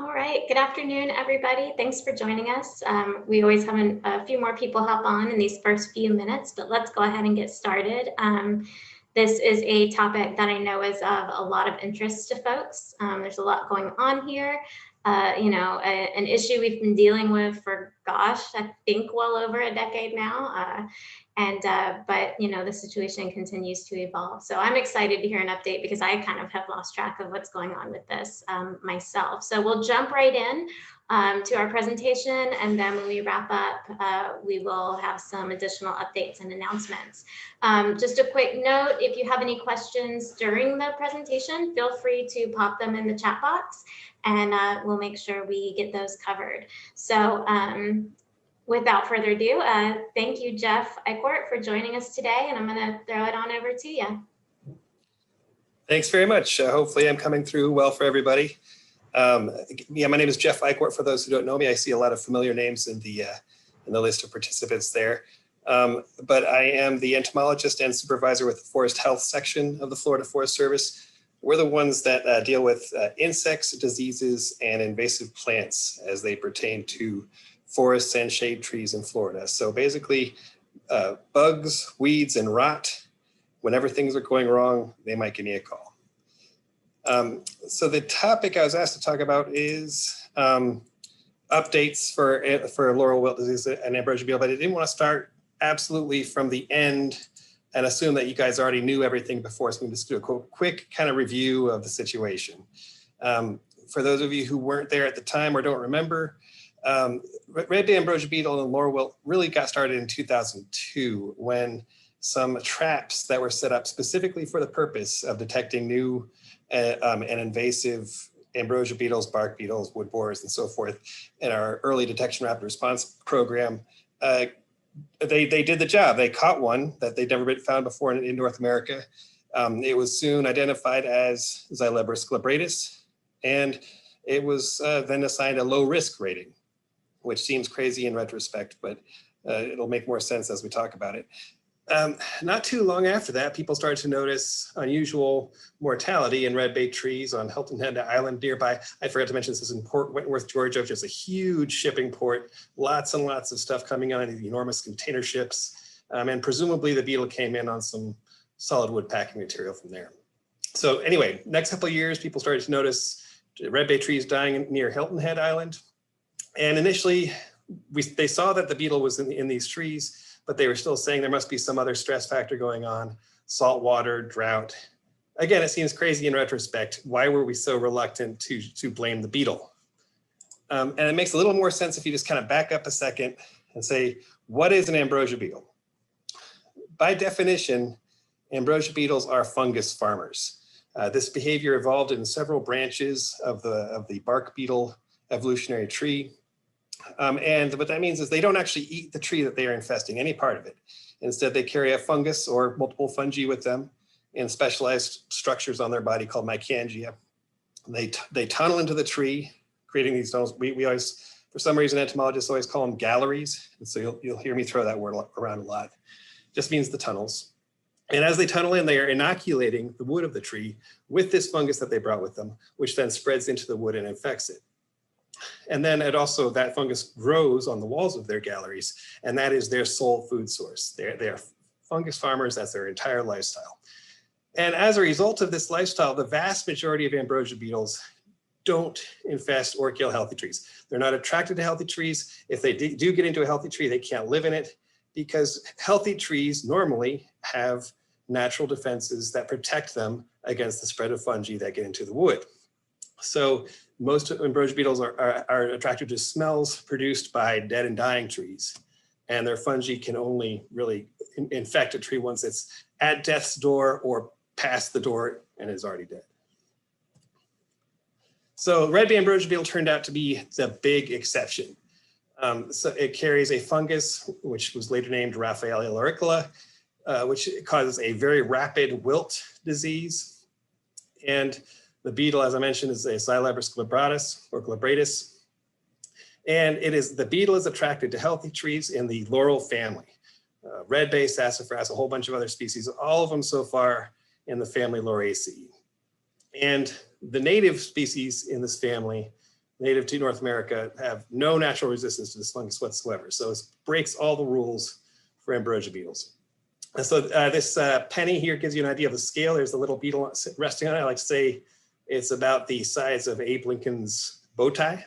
All right, good afternoon, everybody. Thanks for joining us. We always have a few more people hop on in these first few minutes, but let's go ahead and get started. This is a topic that I know is of a lot of interest to folks. There's a lot going on here. An issue we've been dealing with for, gosh, I think well over a decade now. But the situation continues to evolve. So I'm excited to hear an update because I kind of have lost track of what's going on with this myself. So we'll jump right in to our presentation, and then when we wrap up, we will have some additional updates and announcements. Just a quick note, if you have any questions during the presentation, feel free to pop them in the chat box, and we'll make sure we get those covered. So without further ado, thank you, Jeff Eichort, for joining us today, and I'm going to throw it on over to you. Thanks very much. Hopefully I'm coming through well for everybody. My name is Jeff Eichort. For those who don't know me, I see a lot of familiar names in the list of participants there. But I am the entomologist and supervisor with the Forest Health section of the Florida Forest Service. We're the ones that deal with insects, diseases, and invasive plants as they pertain to forests and shade trees in Florida. So basically, bugs, weeds, and rot. Whenever things are going wrong, they might give me a call. So the topic I was asked to talk about is updates for Laurel Wilt disease and ambrosia beetle, but I didn't want to start absolutely from the end and assume that you guys already knew everything before. So I'm just do a quick kind of review of the situation. For those of you who weren't there at the time or don't remember, Redbay ambrosia beetle and Laurel Wilt really got started in 2002 when some traps that were set up specifically for the purpose of detecting new and invasive ambrosia beetles, bark beetles, wood borers, and so forth in our early detection rapid response program. They did the job. They caught one that they'd never been found before in North America. It was soon identified as Xyleboris glabratus, and it was then assigned a low risk rating, which seems crazy in retrospect, but it'll make more sense as we talk about it. Not too long after that, people started to notice unusual mortality in Redbay trees on Hilton Head Island nearby. I forgot to mention this is in Port Wentworth, Georgia, which is a huge shipping port. Lots and lots of stuff coming on in enormous container ships. And presumably the beetle came in on some solid wood packing material from there. So anyway, next couple of years, people started to notice Redbay trees dying near Hilton Head Island. And initially, they saw that the beetle was in these trees, but they were still saying there must be some other stress factor going on, salt water, drought. Again, it seems crazy in retrospect. Why were we so reluctant to blame the beetle? And it makes a little more sense if you just kind of back up a second and say, what is an ambrosia beetle? By definition, ambrosia beetles are fungus farmers. This behavior evolved in several branches of the bark beetle evolutionary tree. And what that means is they don't actually eat the tree that they are infesting, any part of it. Instead, they carry a fungus or multiple fungi with them in specialized structures on their body called mycangia. They tunnel into the tree, creating these tunnels. We always, for some reason, entomologists always call them galleries. And so you'll hear me throw that word around a lot. It just means the tunnels. And as they tunnel in, they are inoculating the wood of the tree with this fungus that they brought with them, which then spreads into the wood and infects it. And then that fungus grows on the walls of their galleries, and that is their sole food source. They are fungus farmers, that's their entire lifestyle. And as a result of this lifestyle, the vast majority of ambrosia beetles don't infest or kill healthy trees. They're not attracted to healthy trees. If they do get into a healthy tree, they can't live in it because healthy trees normally have natural defenses that protect them against the spread of fungi that get into the wood. So most ambrosia beetles are attracted to smells produced by dead and dying trees, and their fungi can only really infect a tree once it's at death's door or past the door and is already dead. So Redbay ambrosia beetle turned out to be the big exception. So it carries a fungus, which was later named Raffaelea lauricola, which causes a very rapid wilt disease. And the beetle, as I mentioned, is a Xyleboris glabratus or glabratus. And the beetle is attracted to healthy trees in the laurel family. Redbay, Sassafras, a whole bunch of other species, all of them so far in the family Lauriceae. And the native species in this family, native to North America, have no natural resistance to this fungus whatsoever. So it breaks all the rules for ambrosia beetles. And so this penny here gives you an idea of the scale. There's a little beetle resting on it. I like to say it's about the size of Abe Lincoln's bow tie.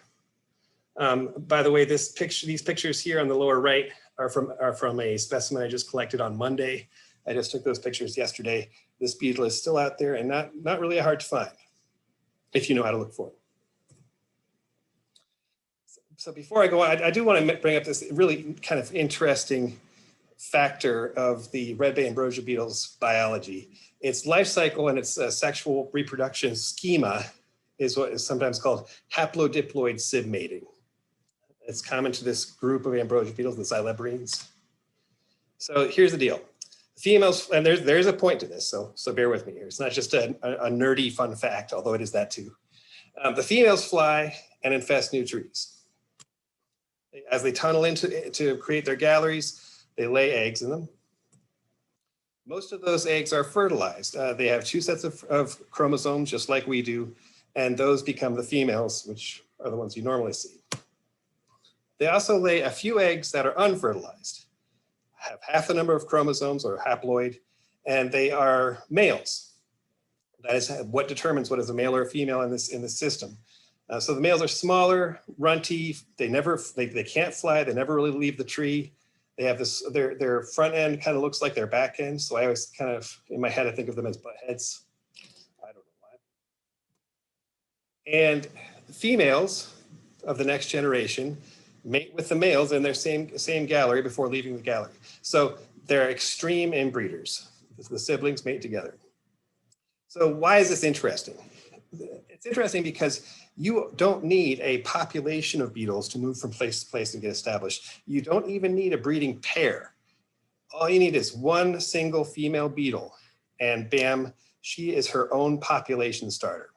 By the way, these pictures here on the lower right are from a specimen I just collected on Monday. I just took those pictures yesterday. This beetle is still out there and not really hard to find if you know how to look for it. So before I go on, I do want to bring up this really kind of interesting factor of the Redbay ambrosia beetle's biology. Its life cycle and its sexual reproduction schema is what is sometimes called haplodiploid sib-mating. It's common to this group of ambrosia beetles, the Xyleborines. So here's the deal. Females, and there's a point to this, so bear with me here. It's not just a nerdy fun fact, although it is that too. The females fly and infest new trees. As they tunnel to create their galleries, they lay eggs in them. Most of those eggs are fertilized. They have 2 sets of chromosomes, just like we do, and those become the females, which are the ones you normally see. They also lay a few eggs that are unfertilized, have half the number of chromosomes or haploid, and they are males. That is what determines what is a male or a female in this system. So the males are smaller, runty. They can't fly. They never really leave the tree. They have this. Their front end kind of looks like their back end. So I always kind of in my head I think of them as butt heads. I don't know why. And the females of the next generation mate with the males in their same gallery before leaving the gallery. So they're extreme inbreeders. The siblings mate together. So why is this interesting? It's interesting because you don't need a population of beetles to move from place to place and get established. You don't even need a breeding pair. All you need is one single female beetle, and bam, she is her own population starter.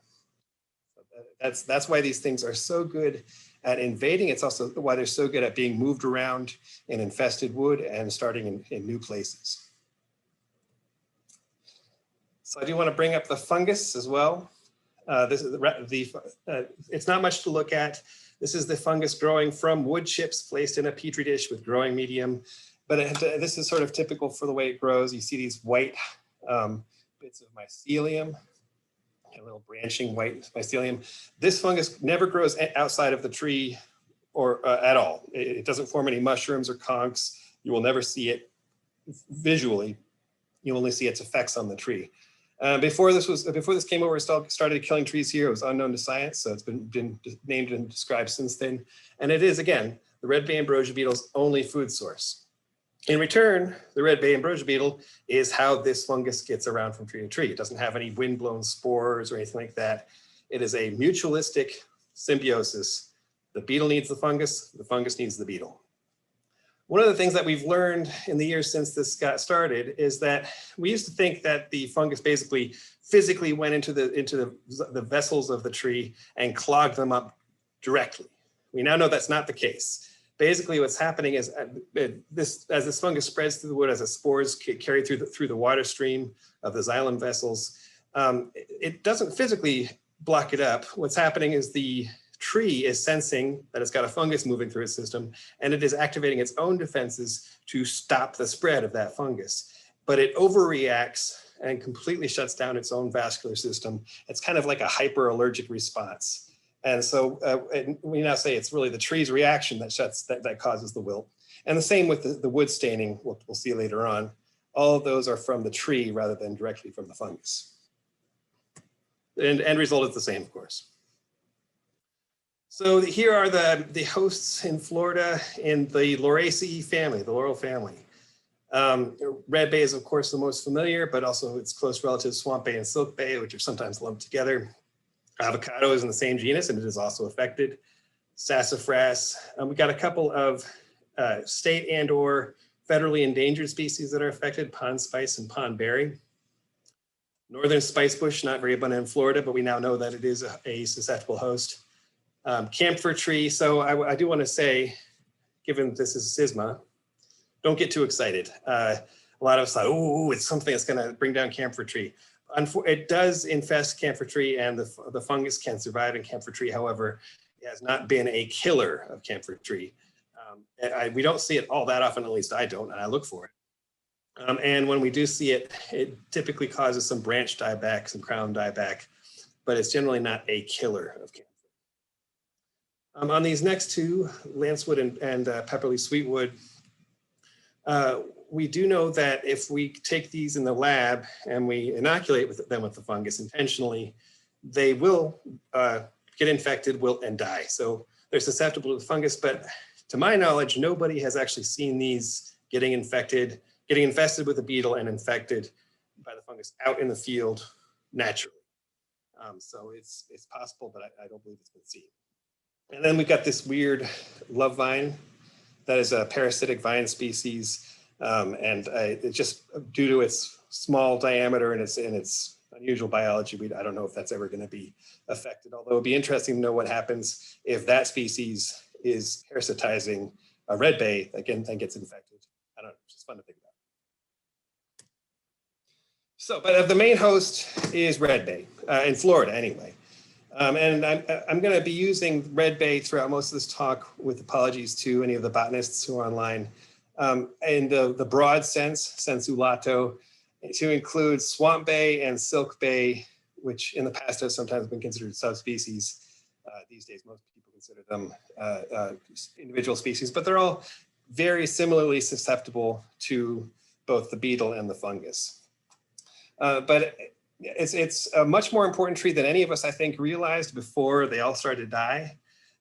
That's why these things are so good at invading. It's also why they're so good at being moved around in infested wood and starting in new places. So I do want to bring up the fungus as well. This is it's not much to look at. This is the fungus growing from wood chips placed in a petri dish with growing medium. But this is sort of typical for the way it grows. You see these white bits of mycelium, a little branching white mycelium. This fungus never grows outside of the tree or at all. It doesn't form any mushrooms or conchs. You will never see it visually. You only see its effects on the tree. Before this came over, started killing trees here. It was unknown to science, so it's been named and described since then. And it is, again, the Redbay ambrosia beetle's only food source. In return, the Redbay ambrosia beetle is how this fungus gets around from tree to tree. It doesn't have any windblown spores or anything like that. It is a mutualistic symbiosis. The beetle needs the fungus needs the beetle. One of the things that we've learned in the years since this got started is that we used to think that the fungus basically physically went into the vessels of the tree and clogged them up directly. We now know that's not the case. Basically, what's happening is as this fungus spreads through the wood, as the spores carry through the water stream of the xylem vessels, it doesn't physically block it up. What's happening is the tree is sensing that it's got a fungus moving through its system, and it is activating its own defenses to stop the spread of that fungus. But it overreacts and completely shuts down its own vascular system. It's kind of like a hyperallergic response. And so we now say it's really the tree's reaction that causes the wilt. And the same with the wood staining, we'll see later on. All of those are from the tree rather than directly from the fungus. And end result is the same, of course. So here are the hosts in Florida in the Lauricola family, the laurel family. Redbay is, of course, the most familiar, but also its close relatives, swamp bay and silk bay, which are sometimes lumped together. Avocado is in the same genus, and it is also affected. Sassafras. We got a couple of state and or federally endangered species that are affected, pond spice and pond berry. Northern spicebush, not very abundant in Florida, but we now know that it is a susceptible host. Camphor tree. So I do want to say, given this is CISMA, don't get too excited. A lot of us thought, oh, it's something that's going to bring down camphor tree. It does infest camphor tree, and the fungus can survive in camphor tree. However, has not been a killer of camphor tree. We don't see it all that often, at least I don't, and I look for it. And when we do see it, it typically causes some branch dieback, some crown dieback, but it's generally not a killer of camphor. On these next two, lancewood and pepperleaf sweetwood, we do know that if we take these in the lab and we inoculate them with the fungus intentionally, they will get infected, wilt, and die. So they're susceptible to the fungus, but to my knowledge, nobody has actually seen these getting infested with a beetle and infected by the fungus out in the field naturally. So it's possible, but I don't believe it's been seen. And then we've got this weird love vine that is a parasitic vine species. It's just due to its small diameter and its unusual biology, I don't know if that's ever going to be affected, although it'd be interesting to know what happens if that species is parasitizing a redbay, again, then gets infected. I don't know, it's just fun to think about. So, but the main host is redbay, in Florida anyway. And I'm going to be using redbay throughout most of this talk, with apologies to any of the botanists who are online. In the broad sense, sensu lato, to include swamp bay and silk bay, which in the past have sometimes been considered subspecies. These days, most people consider them individual species, but they're all very similarly susceptible to both the beetle and the fungus. But it's a much more important tree than any of us, I think, realized before they all started to die.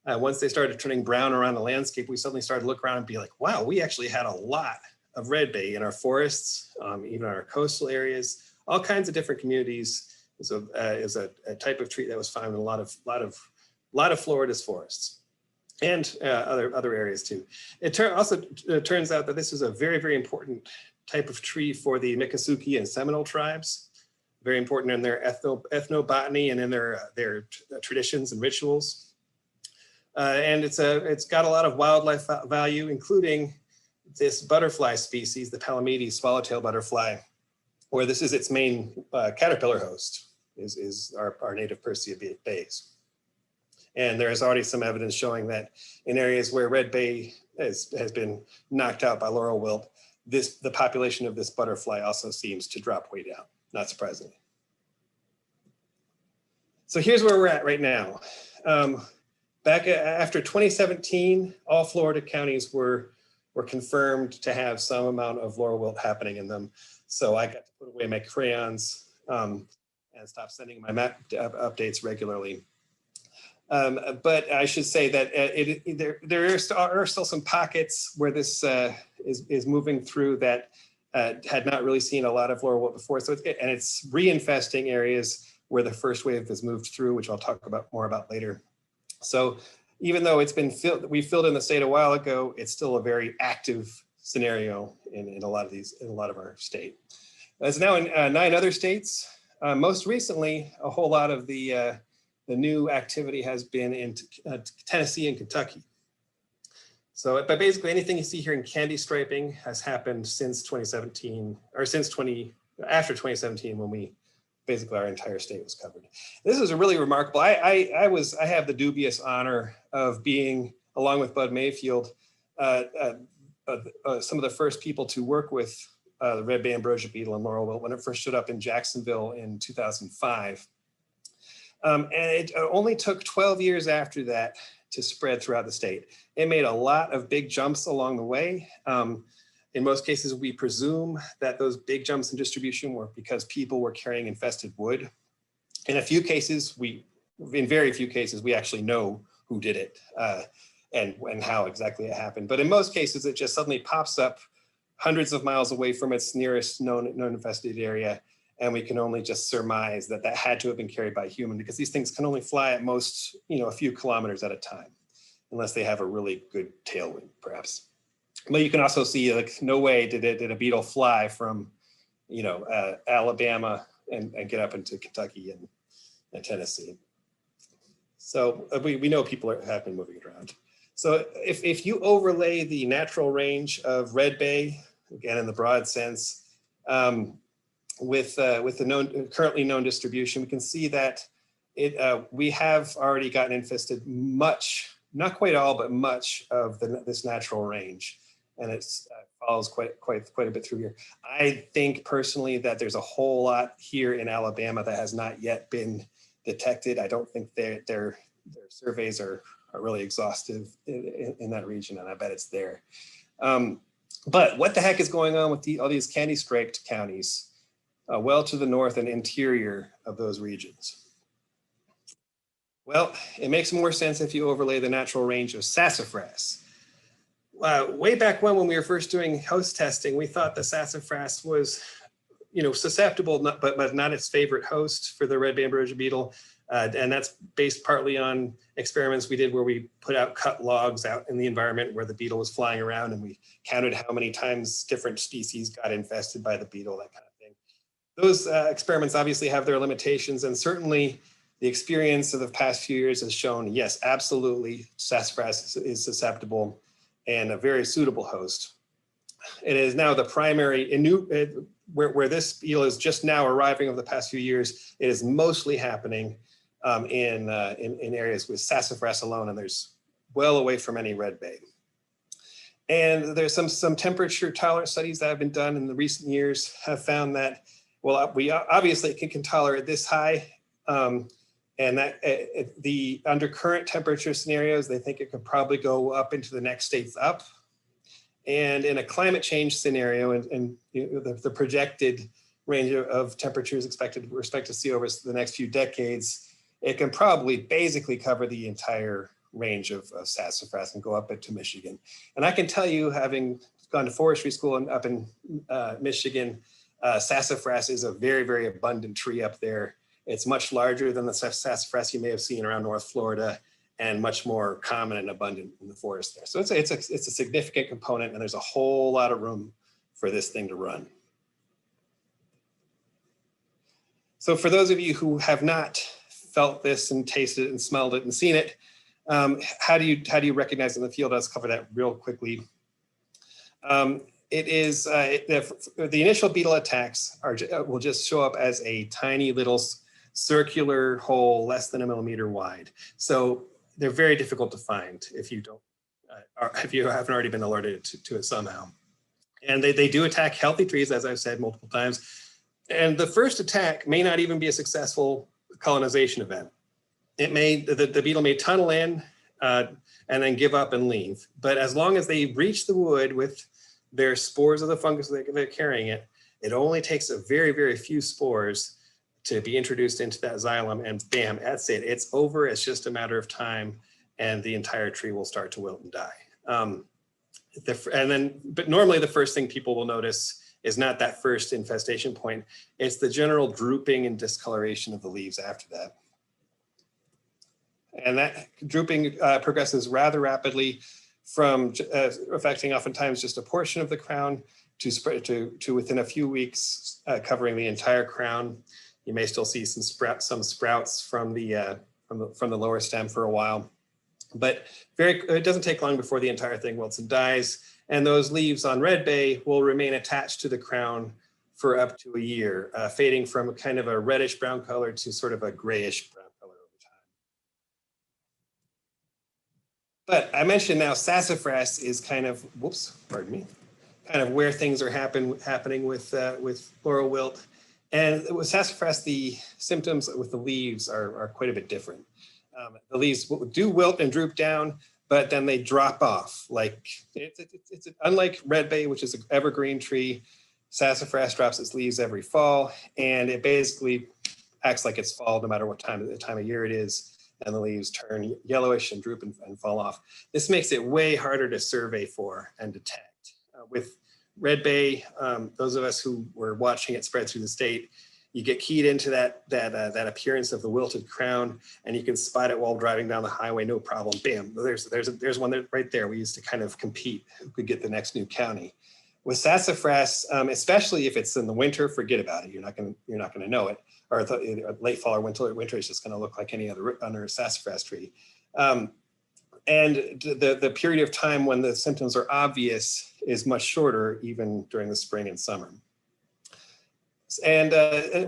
Once they started turning brown around the landscape, we suddenly started to look around and be like, wow, we actually had a lot of redbay in our forests, even our coastal areas, all kinds of different communities. Is a type of tree that was found in a lot of Florida's forests and other areas too. It also turns out that this is a very, very important type of tree for the Miccosukee and Seminole tribes. Very important in their ethnobotany and in their traditions and rituals. And it's got a lot of wildlife value, including this butterfly species, the Palamedes swallowtail butterfly, where this is its main caterpillar host, is our native Persea bays. And there is already some evidence showing that in areas where redbay has been knocked out by Laurel Wilt, the population of this butterfly also seems to drop way down, not surprisingly. So here's where we're at right now. Back after 2017, all Florida counties were confirmed to have some amount of Laurel Wilt happening in them. So I got to put away my crayons and stop sending my map updates regularly. But I should say that there are still some pockets where this is moving through that had not really seen a lot of Laurel Wilt before. So it's reinfesting areas where the first wave has moved through, which I'll talk more about later. So even though it's been we filled in the state a while ago, it's still a very active scenario in a lot of our state. It's now in 9 other states. Most recently, a whole lot of the new activity has been in Tennessee and Kentucky. So, but basically anything you see here in candy striping has happened since 2017, or after 2017, when basically our entire state was covered. This is a really remarkable. I have the dubious honor of being, along with Bud Mayfield, some of the first people to work with the Redbay ambrosia beetle and Laurel Wilt when it first showed up in Jacksonville in 2005. And it only took 12 years after that to spread throughout the state. It made a lot of big jumps along the way. In most cases, we presume that those big jumps in distribution were because people were carrying infested wood. In very few cases, we actually know who did it and how exactly it happened. But in most cases, it just suddenly pops up hundreds of miles away from its nearest known infested area. And we can only just surmise that had to have been carried by a human, because these things can only fly at most, a few kilometers at a time, unless they have a really good tailwind, perhaps. But you can also see, like, no way did a beetle fly from, Alabama and get up into Kentucky and Tennessee. So we know people have been moving it around. So if you overlay the natural range of redbay, again in the broad sense, with the currently known distribution, we can see that we have already gotten infested much, not quite all, but much of this natural range, and it follows quite a bit through here. I think personally that there's a whole lot here in Alabama that has not yet been detected. I don't think their surveys are really exhaustive in that region, and I bet it's there. But what the heck is going on with all these candy striped counties well to the north and interior of those regions? Well, it makes more sense if you overlay the natural range of sassafras. Way back when we were first doing host testing, we thought the sassafras was, susceptible, but not its favorite host for the Redbay ambrosia beetle. And that's based partly on experiments we did where we put out cut logs out in the environment where the beetle was flying around, and we counted how many times different species got infested by the beetle, that kind of thing. Those experiments obviously have their limitations, and certainly the experience of the past few years has shown, yes, absolutely, sassafras is susceptible and a very suitable host. It is now the primary, where this beetle is just now arriving over the past few years, it is mostly happening in areas with sassafras alone, and there's well away from any redbay. And there's some temperature tolerance studies that have been done in the recent years have found that, well, we obviously can tolerate this high, and that under current temperature scenarios, they think it could probably go up into the next states up. And in a climate change scenario, and the projected range of temperatures we're expected to see over the next few decades, it can probably basically cover the entire range of sassafras and go up into Michigan. And I can tell you, having gone to forestry school up in Michigan, sassafras is a very, very abundant tree up there. It's much larger than the sassafras you may have seen around North Florida, and much more common and abundant in the forest there. So it's a significant component, and there's a whole lot of room for this thing to run. So for those of you who have not felt this and tasted it and smelled it and seen it, how do you recognize it in the field? Let's cover that real quickly. The initial beetle attacks will just show up as a tiny little circular hole less than 1 millimeter wide. So they're very difficult to find if you haven't already been alerted to it somehow. And they do attack healthy trees, as I've said multiple times. And the first attack may not even be a successful colonization event. The beetle may tunnel in and then give up and leave. But as long as they reach the wood with their spores of the fungus they're carrying it only takes a very, very few spores to be introduced into that xylem, and bam, that's it. It's over. It's just a matter of time, and the entire tree will start to wilt and die. But normally the first thing people will notice is not that first infestation point. It's the general drooping and discoloration of the leaves after that. And that drooping progresses rather rapidly from affecting oftentimes just a portion of the crown to spread to within a few weeks covering the entire crown. You may still see some sprouts from the lower stem for a while, but it doesn't take long before the entire thing wilts and dies. And those leaves on redbay will remain attached to the crown for up to a year, fading from kind of a reddish brown color to sort of a grayish brown color over time. But I mentioned now sassafras is kind of, kind of where things are happening with Laurel Wilt. And with sassafras, the symptoms with the leaves are quite a bit different. The leaves do wilt and droop down, but then they drop off. Like it's unlike redbay, which is an evergreen tree. Sassafras drops its leaves every fall, and it basically acts like it's fall no matter what time of year it is, and the leaves turn yellowish and droop and fall off. This makes it way harder to survey for and detect. With redbay, those of us who were watching it spread through the state, you get keyed into that appearance of the wilted crown, and you can spot it while driving down the highway, no problem. Bam, there's one right there. We used to kind of compete who could get the next new county. With sassafras, especially if it's in the winter, forget about it. You're not going to know it. Or late fall or winter is just going to look like any other sassafras tree. And the period of time when the symptoms are obvious is much shorter, even during the spring and summer. And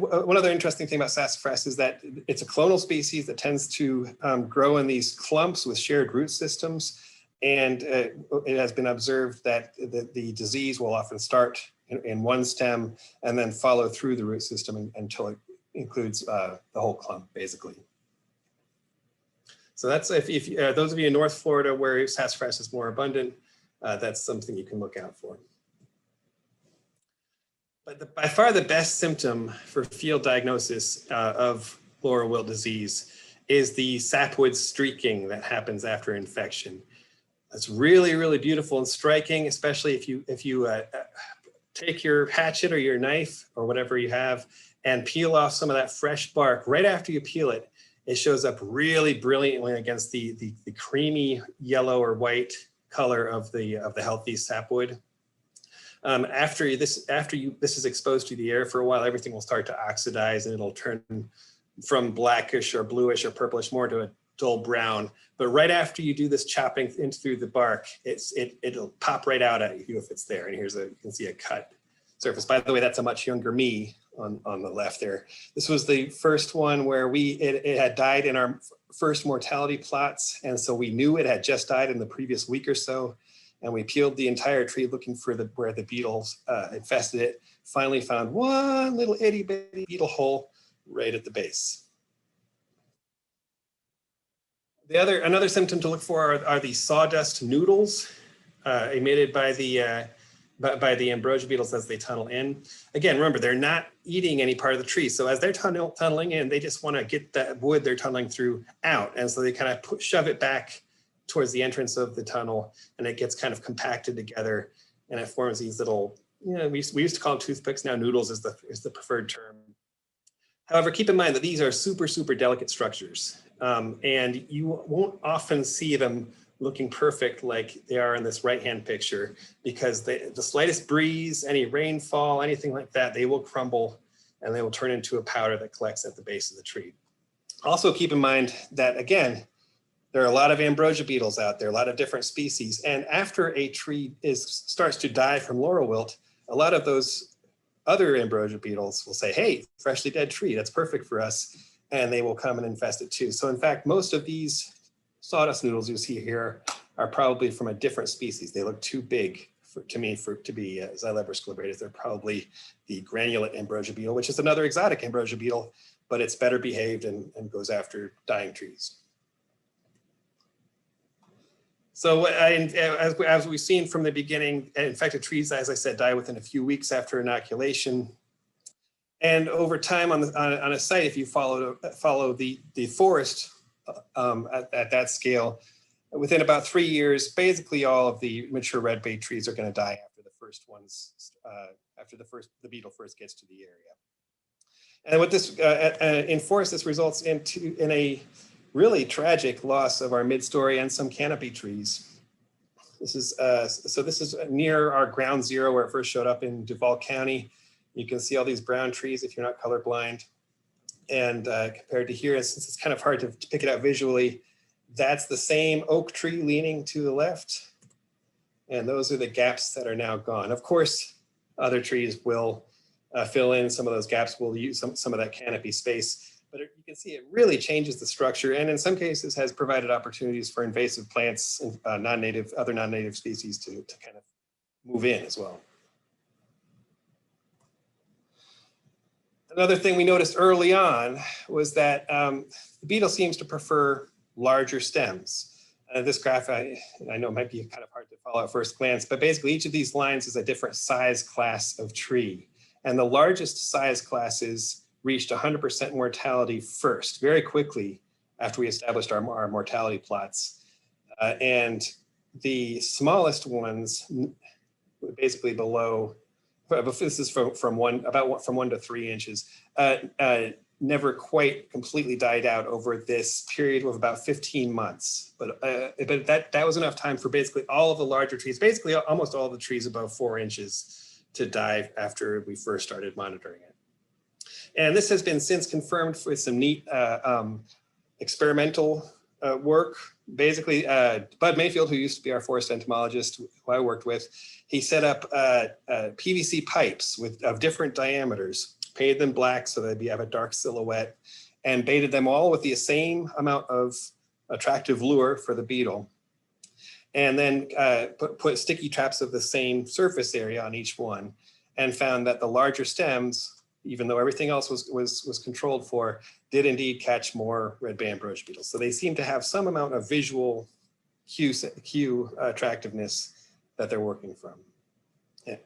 one other interesting thing about sassafras is that it's a clonal species that tends to grow in these clumps with shared root systems. And it has been observed that the disease will often start in one stem and then follow through the root system until it includes the whole clump, basically. So that's if those of you in North Florida where sassafras is more abundant, that's something you can look out for. But by far the best symptom for field diagnosis of Laurel Wilt disease is the sapwood streaking that happens after infection. It's really, really beautiful and striking, especially if you take your hatchet or your knife or whatever you have and peel off some of that fresh bark. Right after you peel it, it shows up really brilliantly against the creamy yellow or white color of the healthy sapwood. After this is exposed to the air for a while, everything will start to oxidize and it'll turn from blackish or bluish or purplish more to a dull brown. But right after you do this chopping through the bark, it'll pop right out at you if it's there. And you can see a cut surface. By the way, that's a much younger me on the left there. This was the first one where it had died in our first mortality plots. And so we knew it had just died in the previous week or so. And we peeled the entire tree looking for where the beetles infested it. Finally found one little itty bitty beetle hole right at the base. Another symptom to look for are these sawdust noodles emitted by the ambrosia beetles as they tunnel in. Again, remember, they're not eating any part of the tree. So as they're tunneling in, they just want to get that wood they're tunneling through out. And so they kind of shove it back towards the entrance of the tunnel, and it gets kind of compacted together, and it forms these little, we used to call them toothpicks. Now noodles is the preferred term. However, keep in mind that these are super, super delicate structures, and you won't often see them looking perfect like they are in this right-hand picture, because the slightest breeze, any rainfall, anything like that, they will crumble and they will turn into a powder that collects at the base of the tree. Also keep in mind that, again, there are a lot of ambrosia beetles out there, a lot of different species. And after a tree starts to die from laurel wilt, a lot of those other ambrosia beetles will say, hey, freshly dead tree, that's perfect for us. And they will come and infest it too. So in fact, most of these sawdust noodles you see here are probably from a different species. They look too big to be Xyleboris glabratus. They're probably the granulate ambrosia beetle, which is another exotic ambrosia beetle, but it's better behaved and goes after dying trees. So as we've seen from the beginning, infected trees, as I said, die within a few weeks after inoculation. And over time on a site, if you follow the forest at that scale, within about 3 years, basically all of the mature redbay trees are going to die after the first ones, after the beetle first gets to the area. And what this in forest, this results in a really tragic loss of our mid-story and some canopy trees. This is near our ground zero where it first showed up in Duval County. You can see all these brown trees if you're not colorblind. And compared to here, since it's kind of hard to pick it out visually, that's the same oak tree leaning to the left. And those are the gaps that are now gone. Of course, other trees will fill in some of those gaps. We'll use some of that canopy space. But you can see it really changes the structure, and in some cases has provided opportunities for invasive plants and other non-native species to kind of move in as well. Another thing we noticed early on was that the beetle seems to prefer larger stems. This graph, I know might be kind of hard to follow at first glance, but basically each of these lines is a different size class of tree. And the largest size classes reached 100% mortality first, very quickly after we established our mortality plots. And the smallest ones, basically below, this is from 1 to 3 inches, never quite completely died out over this period of about 15 months. But that was enough time for basically all of the larger trees, basically almost all the trees above 4 inches to die after we first started monitoring it. And this has been since confirmed with some neat experimental work. Basically, Bud Mayfield, who used to be our forest entomologist who I worked with, he set up PVC pipes of different diameters painted them black so they'd have a dark silhouette, and baited them all with the same amount of attractive lure for the beetle. And then put sticky traps of the same surface area on each one, and found that the larger stems, even though everything else was controlled for, did indeed catch more Redbay ambrosia beetles. So they seem to have some amount of visual cue attractiveness that they're working from. Yeah.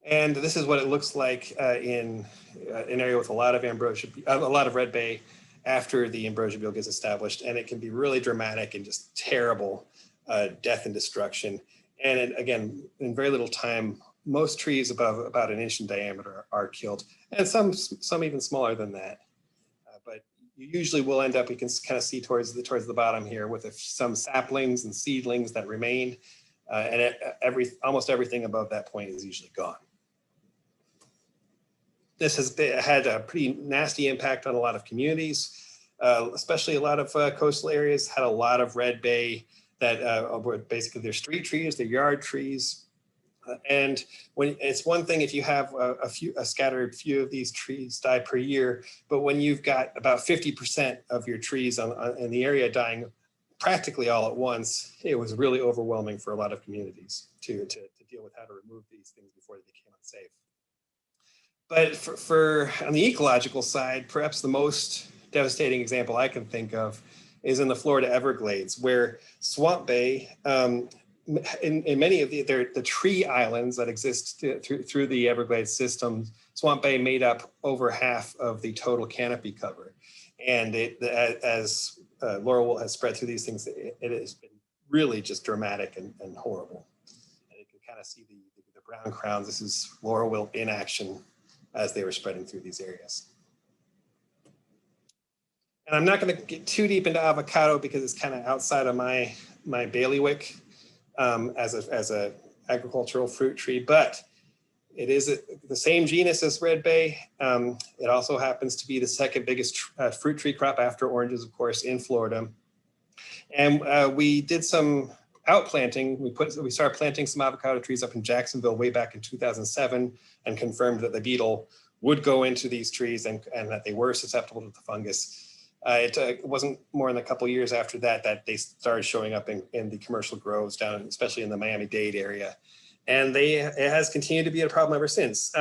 And this is what it looks like in an area with a lot of Redbay after the ambrosia beetle gets established, and it can be really dramatic and just terrible death and destruction. And again, in very little time, most trees above about 1 inch in diameter are killed, and some even smaller than that. But you usually will end up, you can kind of see towards the bottom here, with some saplings and seedlings that remain, and almost everything above that point is usually gone. This has had a pretty nasty impact on a lot of communities, especially a lot of coastal areas had a lot of Redbay that were basically their street trees, their yard trees. And when it's one thing if you have a scattered few of these trees die per year, but when you've got about 50% of your trees in the area dying practically all at once, it was really overwhelming for a lot of communities to deal with how to remove these things before they became unsafe. But for on the ecological side, perhaps the most devastating example I can think of is in the Florida Everglades, where swamp bay, in many of the tree islands that exist through the Everglades system, swamp bay made up over half of the total canopy cover. And as Laurel Wilt has spread through these things, it has been really just dramatic and horrible. And you can kind of see the brown crowns. This is Laurel Wilt in action as they were spreading through these areas. And I'm not going to get too deep into avocado because it's kind of outside of my bailiwick as a agricultural fruit tree, but it is the same genus as Redbay. It also happens to be the second biggest fruit tree crop after oranges, of course, in Florida. And we did some outplanting. We started planting some avocado trees up in Jacksonville way back in 2007 and confirmed that the beetle would go into these trees and that they were susceptible to the fungus. It wasn't more than a couple of years after that they started showing up in the commercial groves down, especially in the Miami-Dade area. And it has continued to be a problem ever since.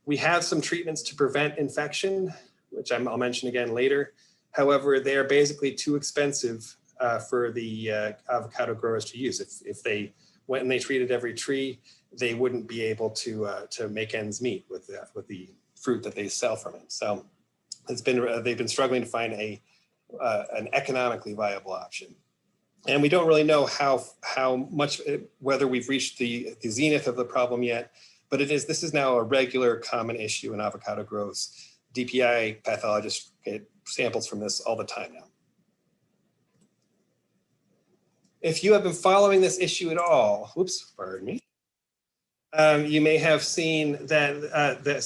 We have some treatments to prevent infection, which I'll mention again later. However, they are basically too expensive for the avocado growers to use. If they went and they treated every tree, they wouldn't be able to make ends meet with the fruit that they sell from it. So they've been struggling to find an economically viable option. And we don't really know how much, whether we've reached the zenith of the problem yet, but this is now a regular common issue in avocado groves. DPI pathologists get samples from this all the time now. If you have been following this issue at all, whoops, pardon me, you may have seen that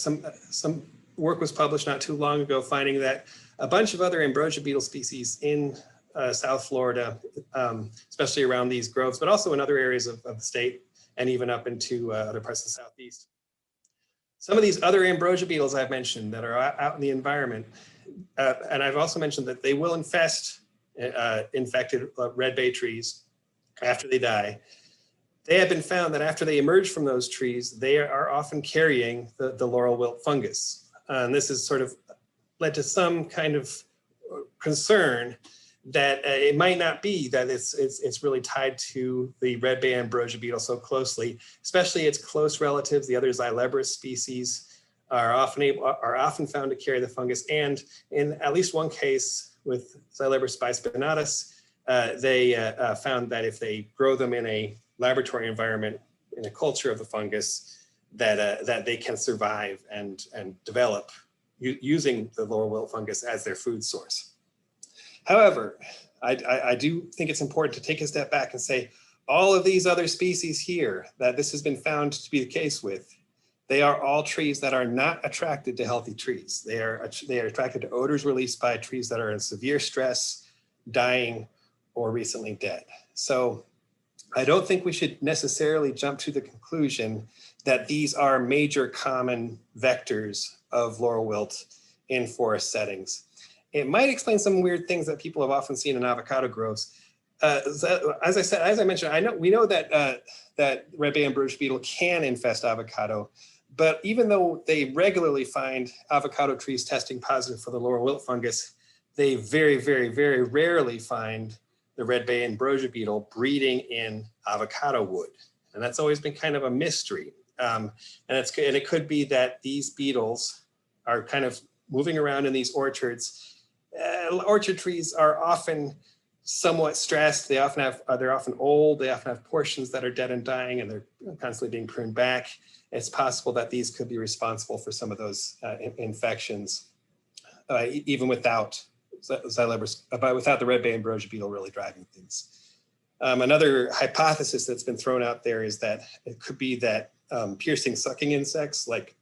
some work was published not too long ago finding that a bunch of other ambrosia beetle species in South Florida, especially around these groves, but also in other areas of the state and even up into other parts of the Southeast. Some of these other ambrosia beetles I've mentioned that are out in the environment, and I've also mentioned that they will infest infected Redbay trees after they die. They have been found that after they emerge from those trees, they are often carrying the Laurel Wilt fungus. And this has sort of led to some kind of concern that it might not be that it's really tied to the Redbay ambrosia beetle so closely, especially its close relatives. The other Xyleborini species are often found to carry the fungus, and in at least one case with Xyleborini bispinatus, they found that if they grow them in a laboratory environment in a culture of the fungus, that they can survive and develop using the Laurel Wilt fungus as their food source. However, I do think it's important to take a step back and say all of these other species here that this has been found to be the case with, they are all trees that are not attracted to healthy trees. They are attracted to odors released by trees that are in severe stress, dying, or recently dead. So I don't think we should necessarily jump to the conclusion that these are major common vectors of laurel wilt in forest settings. It might explain some weird things that people have often seen in avocado groves. As I mentioned, we know that that Redbay ambrosia beetle can infest avocado, but even though they regularly find avocado trees testing positive for the laurel wilt fungus, they very, very, very rarely find the Redbay ambrosia beetle breeding in avocado wood, and that's always been kind of a mystery. And it could be that these beetles are kind of moving around in these orchards. Orchard trees are often somewhat stressed. They're often old. They often have portions that are dead and dying, and they're constantly being pruned back. It's possible that these could be responsible for some of those infections, even without without the Redbay ambrosia beetle really driving things. Another hypothesis that's been thrown out there is that it could be that piercing sucking insects like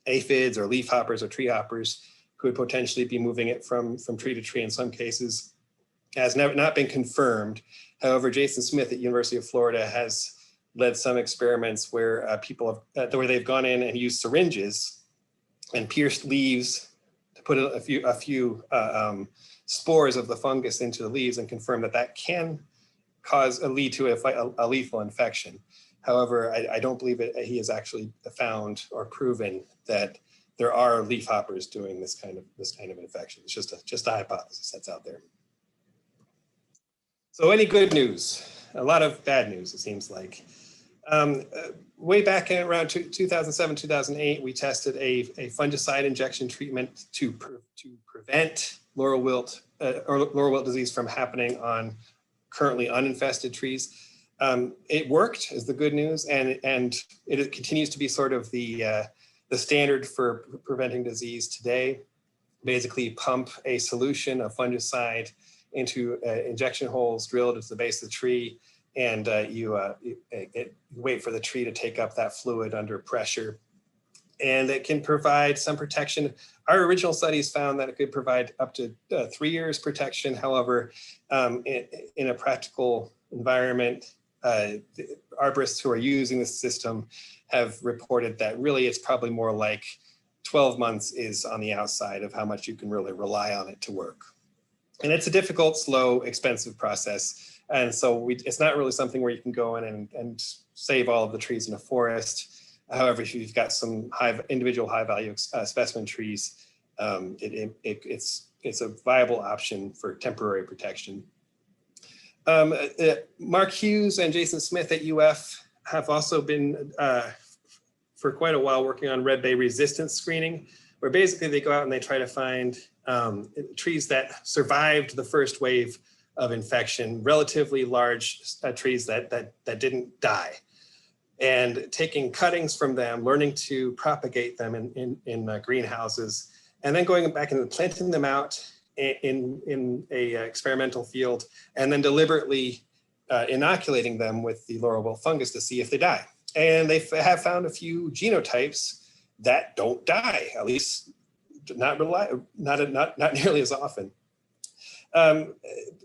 aphids or leafhoppers or tree hoppers could potentially be moving it from tree to tree in some cases. Has not been confirmed. However, Jason Smith at University of Florida has led some experiments where where they've gone in and used syringes and pierced leaves to put a few spores of the fungus into the leaves and confirm that can lead to a lethal infection. However, I don't believe he has actually found or proven that there are leafhoppers doing this kind of infection. It's just a hypothesis that's out there. So any good news? A lot of bad news, it seems like. Way back in around 2007, 2008, we tested a fungicide injection treatment to prevent laurel wilt disease from happening on currently uninfested trees. It worked, is the good news, and it continues to be sort of the standard for preventing disease today. Basically, pump a solution of fungicide into injection holes drilled into the base of the tree, and you wait for the tree to take up that fluid under pressure. And it can provide some protection. Our original studies found that it could provide up to 3 years protection. However, in a practical environment, arborists who are using the system have reported that really it's probably more like 12 months is on the outside of how much you can really rely on it to work. And it's a difficult, slow, expensive process. And so it's not really something where you can go in and save all of the trees in a forest. However, if you've got some individual high value specimen trees, it's a viable option for temporary protection. Mark Hughes and Jason Smith at UF have also been for quite a while working on Redbay resistance screening, where basically they go out and they try to find trees that survived the first wave of infection, relatively large trees that didn't die, and taking cuttings from them, learning to propagate them in greenhouses, and then going back and planting them out in a experimental field, and then deliberately inoculating them with the laurel wilt fungus to see if they die. And they have found a few genotypes that don't die, at least not nearly as often.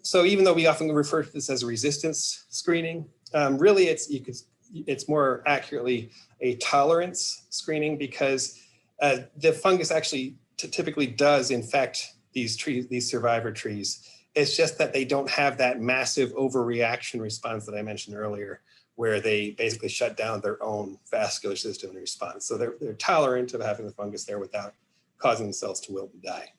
So even though we often refer to this as resistance screening, really it's more accurately a tolerance screening, because the fungus actually typically does infect these trees, these survivor trees. It's just that they don't have that massive overreaction response that I mentioned earlier, where they basically shut down their own vascular system in response. So they're tolerant of having the fungus there without causing the cells to wilt and die.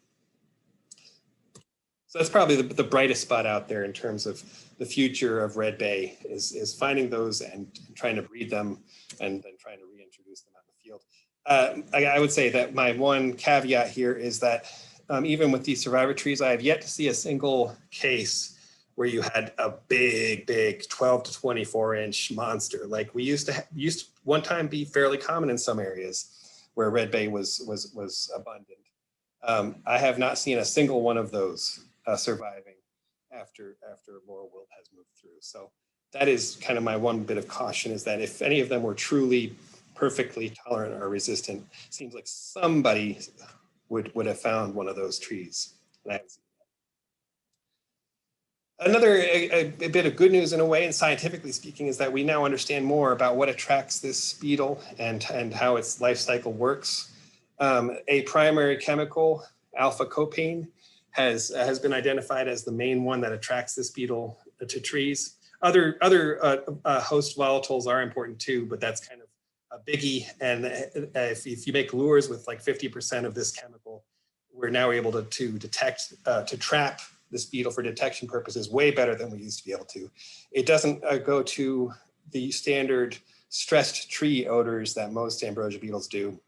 So that's probably the brightest spot out there in terms of the future of Redbay is finding those and trying to breed them and then trying to reintroduce them out in the field. I would say that my one caveat here is that even with these survivor trees, I have yet to see a single case where you had a big 12 to 24 inch monster. Like we used to one time be fairly common in some areas where Redbay was abundant. I have not seen a single one of those surviving after laurel wilt has moved through. So that is kind of my one bit of caution, is that if any of them were truly perfectly tolerant or resistant, it seems like somebody would have found one of those trees. And I haven't seen Another a bit of good news in a way, and scientifically speaking, is that we now understand more about what attracts this beetle and how its life cycle works. A primary chemical, alpha-copene, has been identified as the main one that attracts this beetle to trees. Other host volatiles are important too, but that's kind of a biggie. And if you make lures with like 50% of this chemical, we're now able to detect, to trap this beetle for detection purposes way better than we used to be able to. It doesn't go to the standard stressed tree odors that most ambrosia beetles do.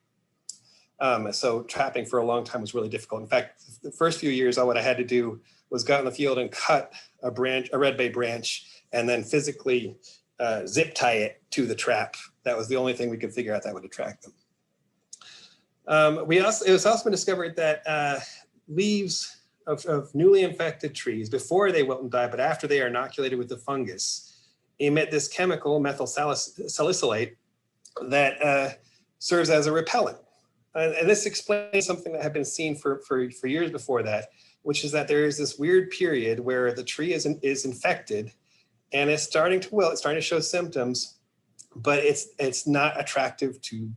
So trapping for a long time was really difficult. In fact, the first few years, all what I had to do was go out in the field and cut a Redbay branch and then physically zip tie it to the trap. That was the only thing we could figure out that would attract them. It was also been discovered that leaves of newly infected trees, before they wilt and die, but after they are inoculated with the fungus, emit this chemical, methyl salicylate, that serves as a repellent. And this explains something that had been seen for years before that, which is that there is this weird period where the tree is infected and it's starting to wilt, it's starting to show symptoms, but it's not attractive to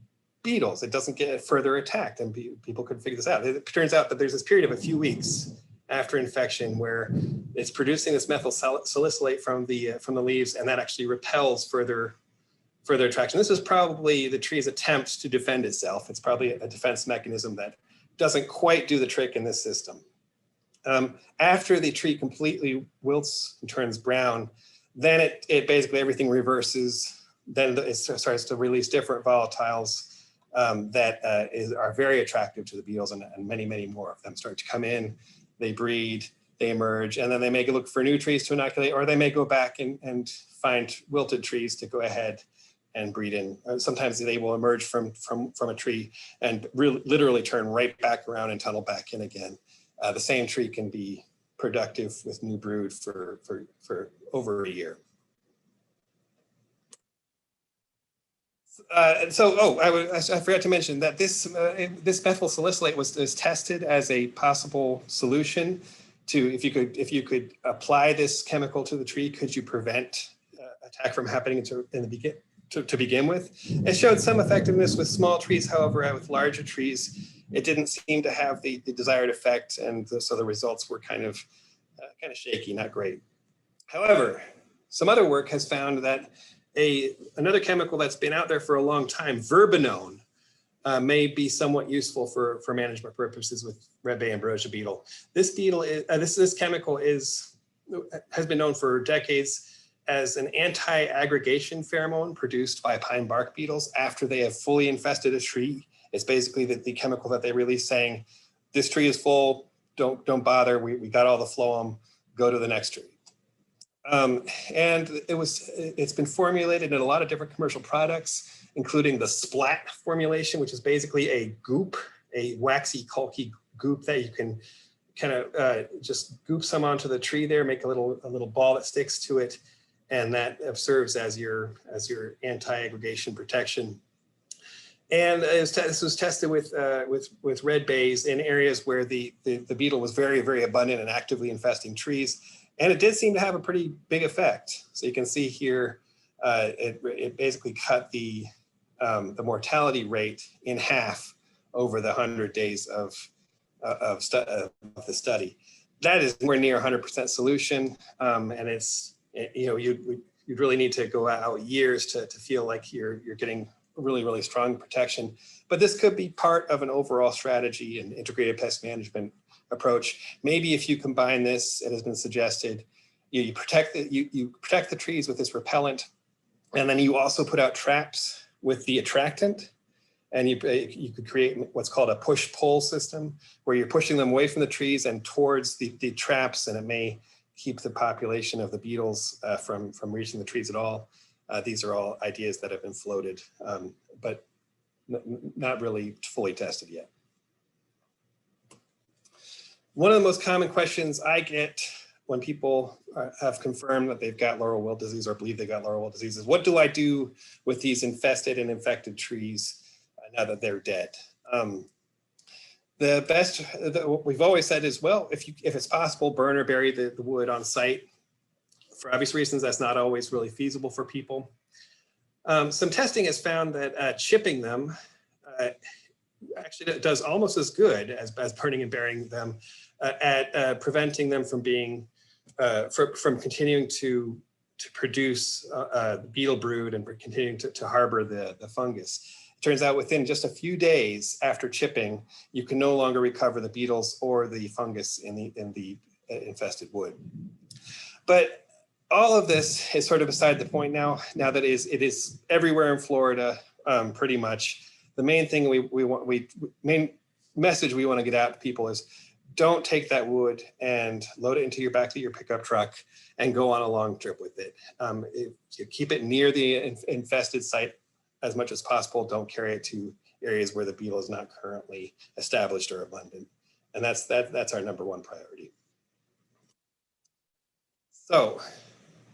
beetles. It doesn't get further attacked, and people could figure this out. It turns out that there's this period of a few weeks after infection where it's producing this methyl salicylate from the leaves, and that actually repels further attraction. This is probably the tree's attempt to defend itself. It's probably a defense mechanism that doesn't quite do the trick in this system. After the tree completely wilts and turns brown, then it basically everything reverses. Then it starts to release different volatiles that are very attractive to the beetles, and many, many more of them start to come in. They breed, they emerge, and then they may look for new trees to inoculate, or they may go back and find wilted trees to go ahead and breed in. Sometimes they will emerge from a tree and literally turn right back around and tunnel back in again. The same tree can be productive with new brood for over a year. I forgot to mention that this methyl salicylate was tested as a possible solution to, if you could apply this chemical to the tree, could you prevent attack from happening to begin with? It showed some effectiveness with small trees. However, with larger trees, it didn't seem to have the desired effect, and so the results were kind of shaky, not great. However, some other work has found that another chemical that's been out there for a long time, verbenone, may be somewhat useful for management purposes with Redbay ambrosia beetle. This beetle this chemical has been known for decades as an anti-aggregation pheromone produced by pine bark beetles after they have fully infested a tree. It's basically the chemical that they release saying, this tree is full, don't bother, we got all the phloem, go to the next tree. And it's been formulated in a lot of different commercial products, including the splat formulation, which is basically a goop, a waxy, caulky goop that you can kind of just goop some onto the tree there, make a little ball that sticks to it, and that serves as your anti-aggregation protection. And this was tested with Redbays in areas where the beetle was very, very abundant and actively infesting trees. And it did seem to have a pretty big effect. So you can see here, it basically cut the mortality rate in half over the 100 days of the study. That is nowhere near 100% solution, and you'd really need to go out years to feel like you're getting really, really strong protection. But this could be part of an overall strategy and integrated pest management approach. Maybe if you combine this, it has been suggested, you protect the trees with this repellent, and then you also put out traps with the attractant, and you could create what's called a push-pull system, where you're pushing them away from the trees and towards the traps, and it may keep the population of the beetles from reaching the trees at all. These are all ideas that have been floated, but not really fully tested yet. One of the most common questions I get when people have confirmed that they've got Laurel Wilt disease or believe they've got Laurel Wilt disease is, what do I do with these infested and infected trees now that they're dead? The best, what we've always said is, well, if it's possible, burn or bury the wood on site. For obvious reasons, that's not always really feasible for people. Some testing has found that chipping them actually does almost as good as burning and burying them at preventing them from being from continuing to produce beetle brood and continuing to harbor the fungus. It turns out within just a few days after chipping, you can no longer recover the beetles or the fungus in the infested wood. But all of this is sort of beside the point now that it is everywhere in Florida, pretty much. The main thing main message we want to get out to people is don't take that wood and load it into your back of your pickup truck and go on a long trip with it. You keep it near the infested site as much as possible. Don't carry it to areas where the beetle is not currently established or abundant. And that's our number one priority. So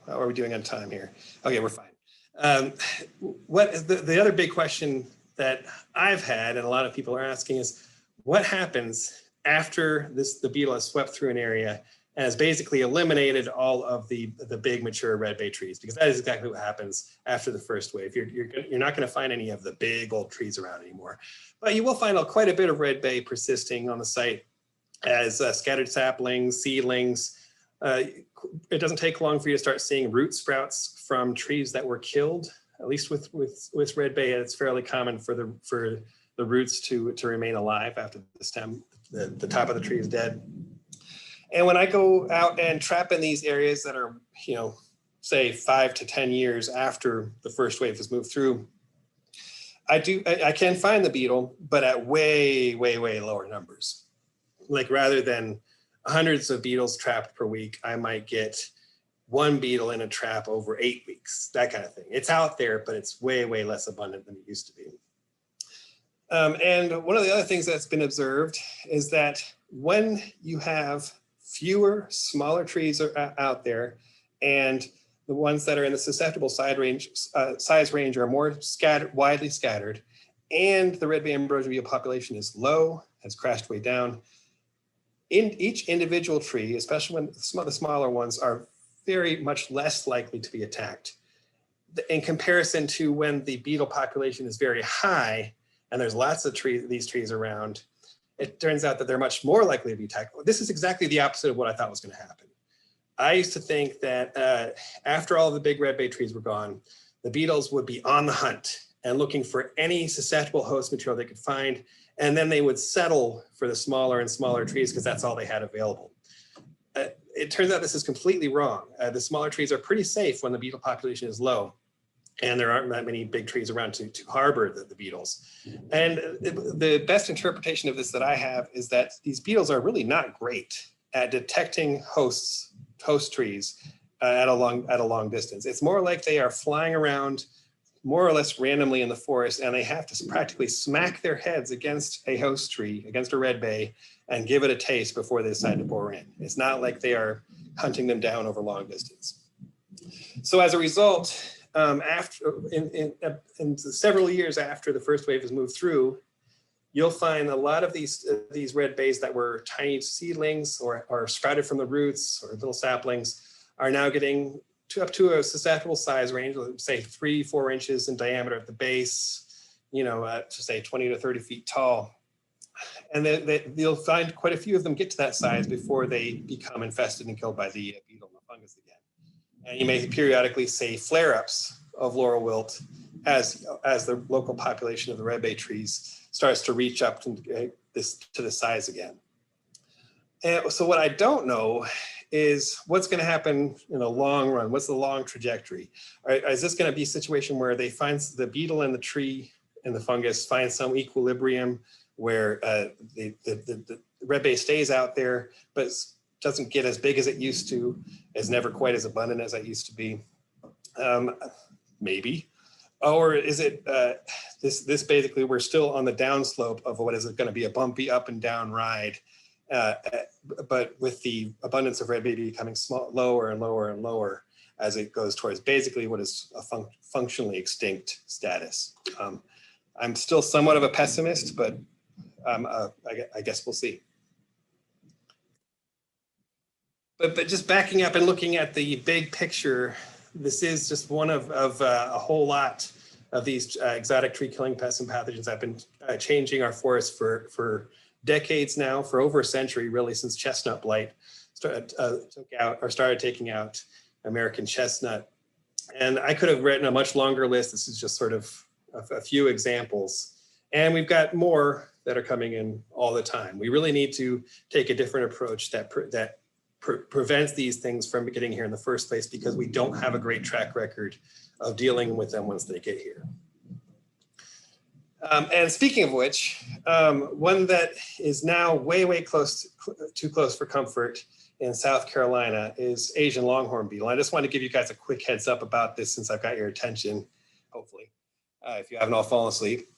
how are we doing on time here? Okay, we're fine. The other big question that I've had and a lot of people are asking is, what happens after the beetle has swept through an area and has basically eliminated all of the big mature red bay trees? Because that is exactly what happens after the first wave. You're not going to find any of the big old trees around anymore, but you will find quite a bit of red bay persisting on the site as scattered saplings, seedlings. It doesn't take long for you to start seeing root sprouts from trees that were killed. At least with red bay, it's fairly common for the roots to remain alive after the stem, the top of the tree is dead. And when I go out and trap in these areas that are, say 5 to 10 years after the first wave has moved through, I can find the beetle, but at way, way, way lower numbers. Like rather than hundreds of beetles trapped per week, I might get one beetle in a trap over 8 weeks, that kind of thing. It's out there, but it's way, way less abundant than it used to be. And one of the other things that's been observed is that when you have fewer, smaller trees out there, and the ones that are in the susceptible size range are more widely scattered, and the red bay ambrosia beetle population is low, has crashed way down, in each individual tree, especially when the smaller ones, are very much less likely to be attacked in comparison to when the beetle population is very high and there's lots of these trees around. It turns out that they're much more likely to be attacked. This is exactly the opposite of what I thought was going to happen. I used to think that after all the big red bay trees were gone, the beetles would be on the hunt and looking for any susceptible host material they could find, and then they would settle for the smaller and smaller trees because that's all they had available. It turns out this is completely wrong. The smaller trees are pretty safe when the beetle population is low, and there aren't that many big trees around to harbor the beetles. And the best interpretation of this that I have is that these beetles are really not great at detecting host trees at a long distance. It's more like they are flying around more or less randomly in the forest, and they have to practically smack their heads against a host tree, against a red bay, and give it a taste before they decide to bore in. It's not like they are hunting them down over long distance. So as a result, in several years after the first wave has moved through, you'll find a lot of these red bays that were tiny seedlings or sprouted from the roots or little saplings are now getting up to a susceptible size range, say 3-4 inches in diameter at the base, to say 20 to 30 feet tall. And you'll find quite a few of them get to that size before they become infested and killed by the beetle and the fungus again. And you may periodically see flare-ups of Laurel Wilt as the local population of the red bay trees starts to reach up to the size again. And so what I don't know is what's going to happen in the long run. What's the long trajectory? Is this going to be a situation where they find the beetle and the tree and the fungus find some equilibrium where the red bay stays out there, but doesn't get as big as it used to, is never quite as abundant as it used to be? Maybe. Or is it this basically we're still on the downslope of what is going to be a bumpy up and down ride, but with the abundance of red bay becoming lower and lower and lower as it goes towards basically what is a functionally extinct status. I'm still somewhat of a pessimist, but I guess we'll see. But just backing up and looking at the big picture, this is just one of a whole lot of these exotic tree killing pests and pathogens that have been changing our forests for decades now, for over a century, really, since chestnut blight started taking out American chestnut. And I could have written a much longer list. This is just sort of a few examples. And we've got more that are coming in all the time. We really need to take a different approach that prevents these things from getting here in the first place, because we don't have a great track record of dealing with them once they get here. And speaking of which, one that is now way too close for comfort in South Carolina is Asian longhorn beetle. I just want to give you guys a quick heads up about this since I've got your attention, hopefully, if you haven't all fallen asleep.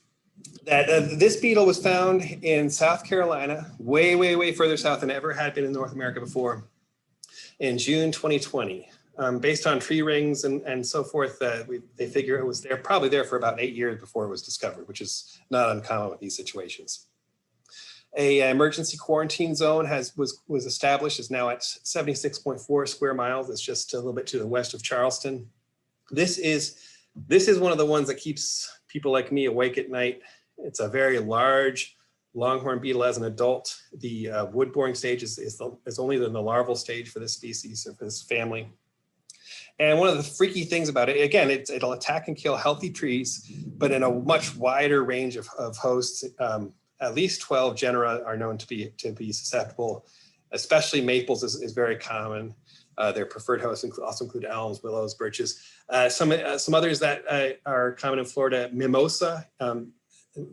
That this beetle was found in South Carolina, way further south than it ever had been in North America before, in June 2020. Based on tree rings and so forth, they figure it was probably there for about 8 years before it was discovered, which is not uncommon with these situations. A emergency quarantine zone was established, is now at 76.4 square miles. It's just a little bit to the west of Charleston. This is one of the ones that keeps people like me awake at night. It's a very large longhorn beetle as an adult. The wood boring stage is only the larval stage for this species or for this family. And one of the freaky things about it, again, it'll attack and kill healthy trees, but in a much wider range of hosts. At least 12 genera are known to be susceptible, especially maples is very common. Their preferred hosts also include elms, willows, birches. Some others that are common in Florida, mimosa,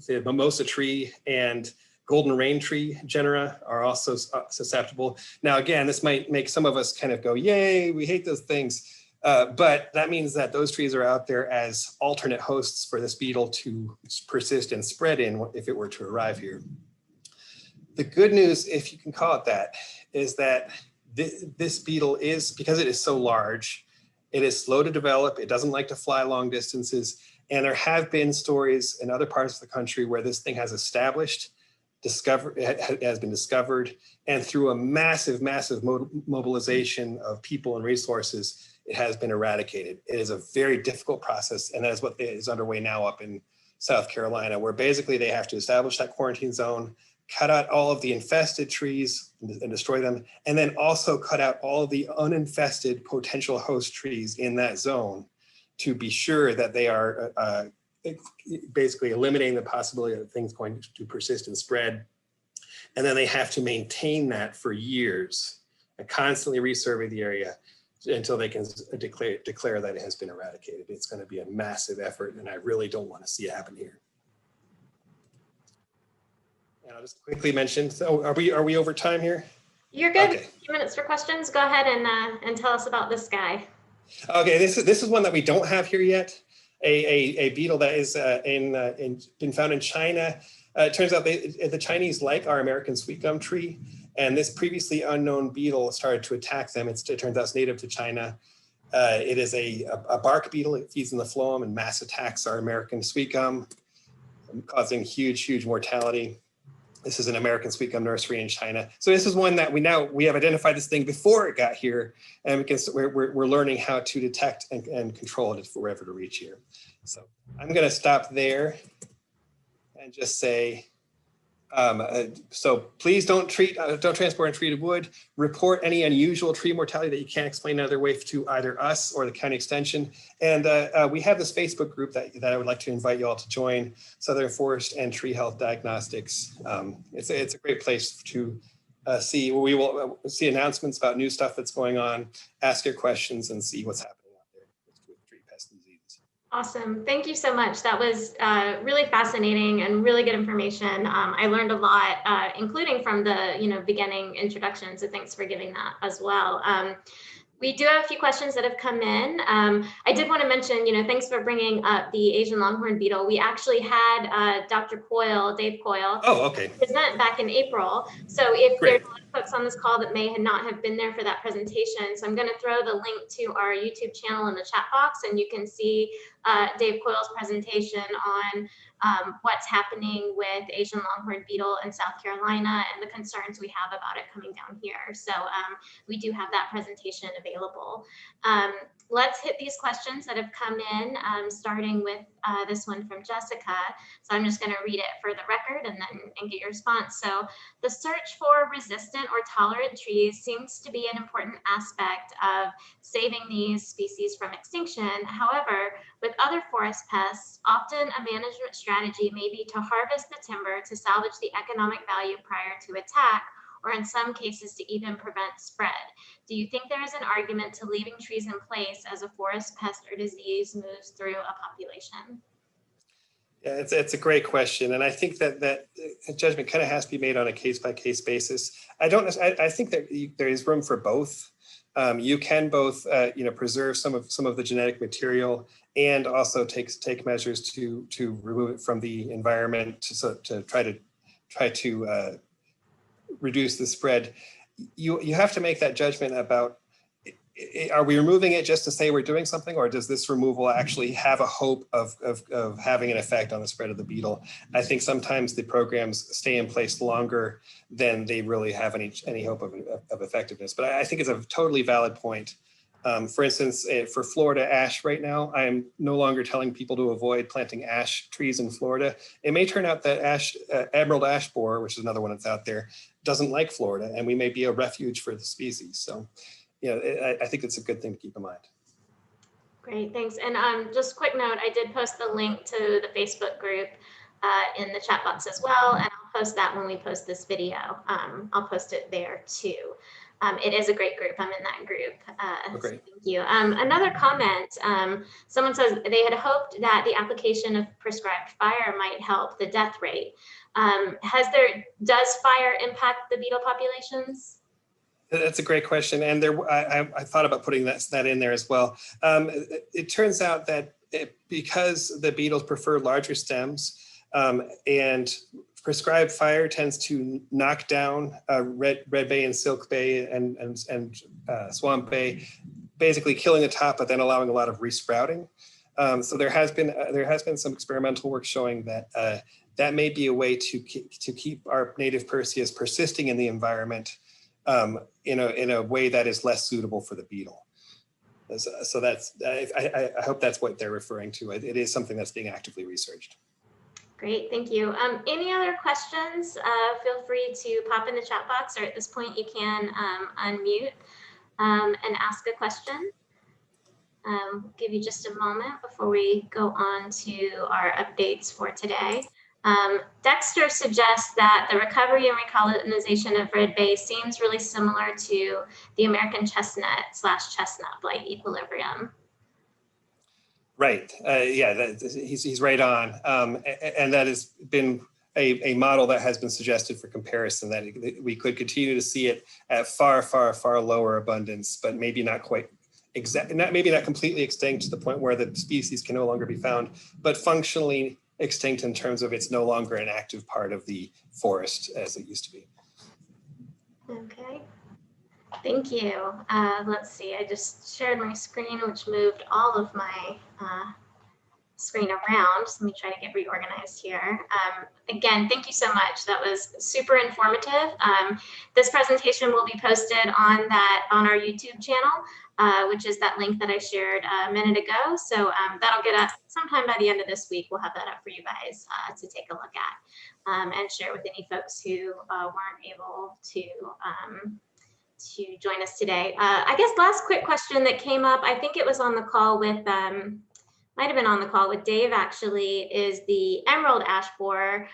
the mimosa tree and golden rain tree genera are also susceptible. Now, again, this might make some of us kind of go, yay, we hate those things. But that means that those trees are out there as alternate hosts for this beetle to persist and spread in if it were to arrive here. The good news, if you can call it that, is that this beetle is, because it is so large, it is slow to develop, it doesn't like to fly long distances, and there have been stories in other parts of the country where this thing has has been discovered, and through a massive mobilization of people and resources, it has been eradicated. It is a very difficult process, and that is what is underway now up in South Carolina, where basically they have to establish that quarantine zone, cut out all of the infested trees and destroy them, and then also cut out all of the uninfested potential host trees in that zone to be sure that they are basically eliminating the possibility of things going to persist and spread. And then they have to maintain that for years and constantly resurvey the area until they can declare that it has been eradicated. It's going to be a massive effort, and I really don't want to see it happen here. And I'll just quickly mention, so are we over time here? You're good. Okay. A few minutes for questions. Go ahead and tell us about this guy. Okay, this is one that we don't have here yet. A beetle that is been found in China. It turns out the Chinese like our American sweetgum tree, and this previously unknown beetle started to attack them. It turns out it's native to China. It is a bark beetle. It feeds in the phloem and mass attacks our American sweetgum, causing huge mortality. This is an American sweetgum nursery in China. So this is one that we have identified this thing before it got here, and we're learning how to detect and control it if we're ever to reach here. So I'm going to stop there and just say, so please don't transport untreated wood. Report any unusual tree mortality that you can't explain another way to either us or the county extension. And we have this Facebook group that I would like to invite you all to join, Southern Forest and Tree Health Diagnostics. It's a great place to see. We will see announcements about new stuff that's going on, ask your questions, and see what's happening out there with tree pests and diseases. Awesome. Thank you so much. That was really fascinating and really good information. I learned a lot, including from the beginning introduction. So thanks for giving that as well. We do have a few questions that have come in. I did want to mention, thanks for bringing up the Asian longhorn beetle. We actually had Dr. Coyle, Dave Coyle, oh, okay, present back in April. So if Great. there's a lot of folks on this call that may not have been there for that presentation. So I'm going to throw the link to our YouTube channel in the chat box, and you can see Dave Coyle's presentation on what's happening with Asian longhorned beetle in South Carolina and the concerns we have about it coming down here. So we do have that presentation available. Let's hit these questions that have come in, starting with this one from Jessica. So I'm just going to read it for the record and get your response. So the search for resistant or tolerant trees seems to be an important aspect of saving these species from extinction. However, with other forest pests, often a management strategy may be to harvest the timber to salvage the economic value prior to attack, or in some cases to even prevent spread. Do you think there is an argument to leaving trees in place as a forest pest or disease moves through a population? Yeah, it's a great question, and I think that judgment kind of has to be made on a case-by-case basis. I think that there is room for both. You can both, preserve some of the genetic material and also take measures to remove it from the environment to try to reduce the spread. You have to make that judgment about, are we removing it just to say we're doing something, or does this removal actually have a hope of having an effect on the spread of the beetle? I think sometimes the programs stay in place longer than they really have any hope of effectiveness. But I think it's a totally valid point. For instance, for Florida ash right now, I am no longer telling people to avoid planting ash trees in Florida. It may turn out that emerald ash borer, which is another one that's out there, doesn't like Florida, and we may be a refuge for the species. So, I think it's a good thing to keep in mind. Great, thanks. And just quick note, I did post the link to the Facebook group in the chat box as well, and I'll post that when we post this video. I'll post it there too. It is a great group. I'm in that group. So thank you. Another comment, someone says they had hoped that the application of prescribed fire might help the death rate. Does fire impact the beetle populations? That's a great question, and I thought about putting that in there as well. It turns out that because the beetles prefer larger stems, and prescribed fire tends to knock down Redbay and Silkbay and Swamp Bay, basically killing the top, but then allowing a lot of resprouting. So there has been some experimental work showing that that may be a way to keep our native Perseas persisting in the environment in a way that is less suitable for the beetle. So I hope that's what they're referring to. It is something that's being actively researched. Great, thank you. Any other questions? Feel free to pop in the chat box, or at this point you can unmute and ask a question. Give you just a moment before we go on to our updates for today. Dexter suggests that the recovery and recolonization of Redbay seems really similar to the American chestnut/chestnut blight equilibrium. Right. Yeah, he's right on. And that has been a model that has been suggested for comparison, that we could continue to see it at far, far, far lower abundance, but maybe not quite maybe not completely extinct to the point where the species can no longer be found, but functionally extinct in terms of it's no longer an active part of the forest as it used to be. Okay. Thank you. Let's see, I just shared my screen, which moved all of my screen around. So let me try to get reorganized here. Again, thank you so much. That was super informative. This presentation will be posted on our YouTube channel, which is that link that I shared a minute ago. So that'll get up sometime by the end of this week. We'll have that up for you guys to take a look at and share with any folks who weren't able to join us today. I guess last quick question that came up, I think it was on the call with, might have been on the call with Dave actually, is the emerald ash borer.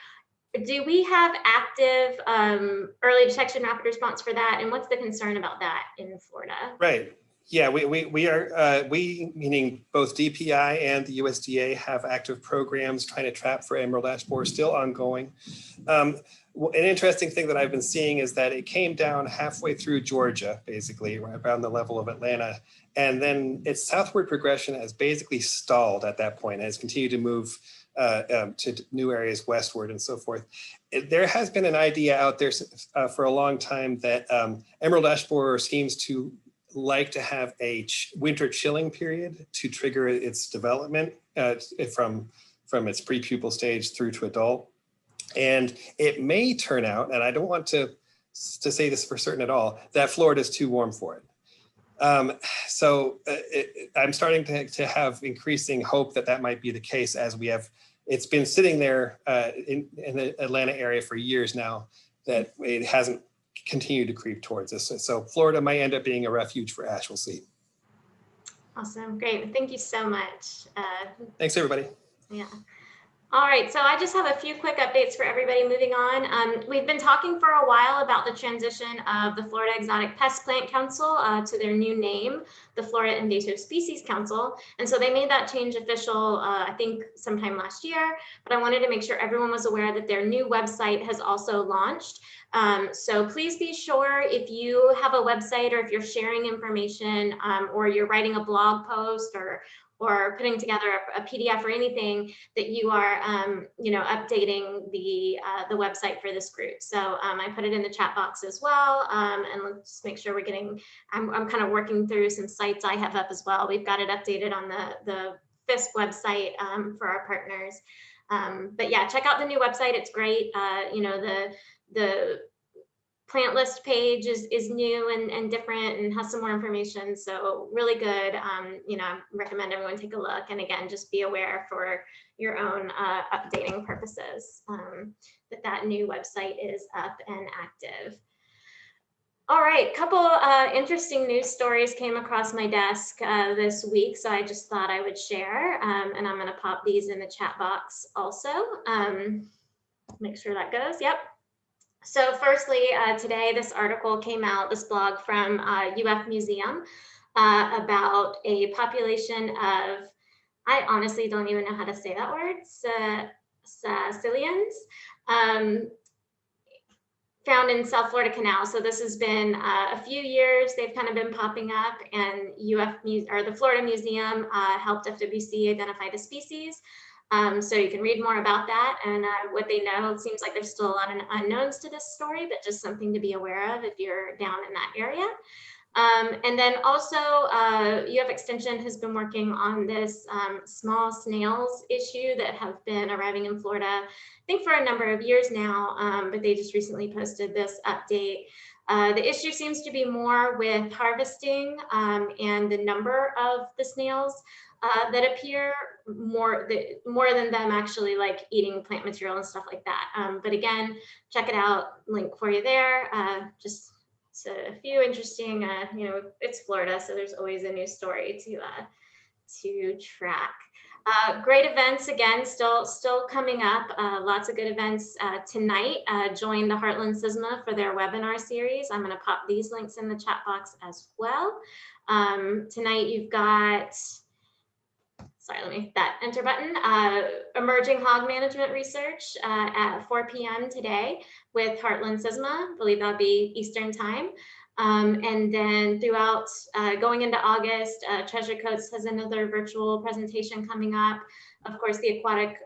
Do we have active early detection rapid response for that? And what's the concern about that in Florida? Right. Yeah, we are, we meaning both DPI and the USDA have active programs trying to trap for emerald ash borer, still ongoing. An interesting thing that I've been seeing is that it came down halfway through Georgia, basically, right around the level of Atlanta. And then its southward progression has basically stalled at that point and has continued to move to new areas westward and so forth. There has been an idea out there for a long time that emerald ash borer seems to like to have a winter chilling period to trigger its development from its prepupal stage through to adult. And it may turn out, and I don't want to say this for certain at all, that Florida is too warm for it. I'm starting to have increasing hope that that might be the case, as we have, it's been sitting there in the Atlanta area for years now, that it hasn't continued to creep towards us. So Florida might end up being a refuge for ash. We'll see. Awesome. Great. Thank you so much. Thanks, everybody. Yeah. All right, so I just have a few quick updates for everybody moving on. We've been talking for a while about the transition of the Florida Exotic Pest Plant Council to their new name, the Florida Invasive Species Council. And so they made that change official, I think sometime last year, but I wanted to make sure everyone was aware that their new website has also launched. So please be sure, if you have a website or if you're sharing information or you're writing a blog post or putting together a PDF or anything, that you are, updating the website for this group. So I put it in the chat box as well, and let's make sure we're getting. I'm kind of working through some sites I have up as well. We've got it updated on the FISP website for our partners. But yeah, check out the new website. It's great. The plant list page is new and different and has some more information. So really good. I recommend everyone take a look. And again, just be aware for your own updating purposes that new website is up and active. All right, couple interesting news stories came across my desk this week, so I just thought I would share, and I'm going to pop these in the chat box also. Make sure that goes. Yep. So firstly, today this article came out, this blog from UF Museum about a population of, I honestly don't even know how to say that word, Sicilians, found in South Florida Canal. So this has been a few years, they've kind of been popping up, and the Florida Museum helped FWC identify the species. So you can read more about that and what they know. It seems like there's still a lot of unknowns to this story, but just something to be aware of if you're down in that area. And then also UF Extension has been working on this small snails issue that have been arriving in Florida, I think for a number of years now, but they just recently posted this update. The issue seems to be more with harvesting and the number of the snails that appear more than them actually like eating plant material and stuff like that. But again, check it out, link for you there. Just a few interesting, it's Florida, so there's always a new story to track. Great events again, still coming up. Lots of good events tonight. Join the Heartland CISMA for their webinar series. I'm going to pop these links in the chat box as well. Tonight you've got, sorry, let me hit that enter button. Emerging hog management research at 4 p.m. today with Heartland CISMA. I believe that'll be Eastern time. And then throughout, going into August, Treasure Coast has another virtual presentation coming up. Of course, the aquatic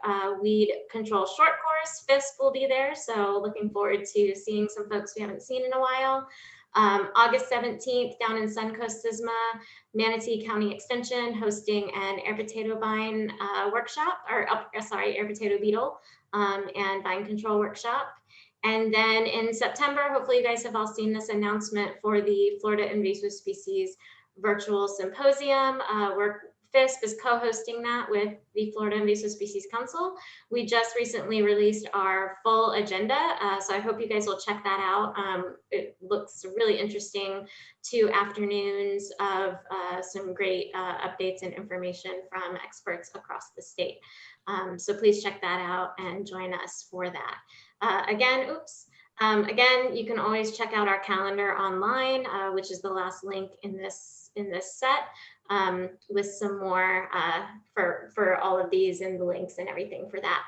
weed control short course, FISP will be there. So looking forward to seeing some folks we haven't seen in a while. August 17th, down in Suncoast CISMA, Manatee County Extension hosting an air potato vine workshop, or air potato beetle and vine control workshop. And then in September, hopefully you guys have all seen this announcement for the Florida Invasive Species Virtual Symposium. FISP is co-hosting that with the Florida Invasive Species Council. We just recently released our full agenda, so I hope you guys will check that out. It looks really interesting. 2 afternoons of some great updates and information from experts across the state. So please check that out and join us for that. Again, you can always check out our calendar online, which is the last link in this this set with some more for all of these and the links and everything for that.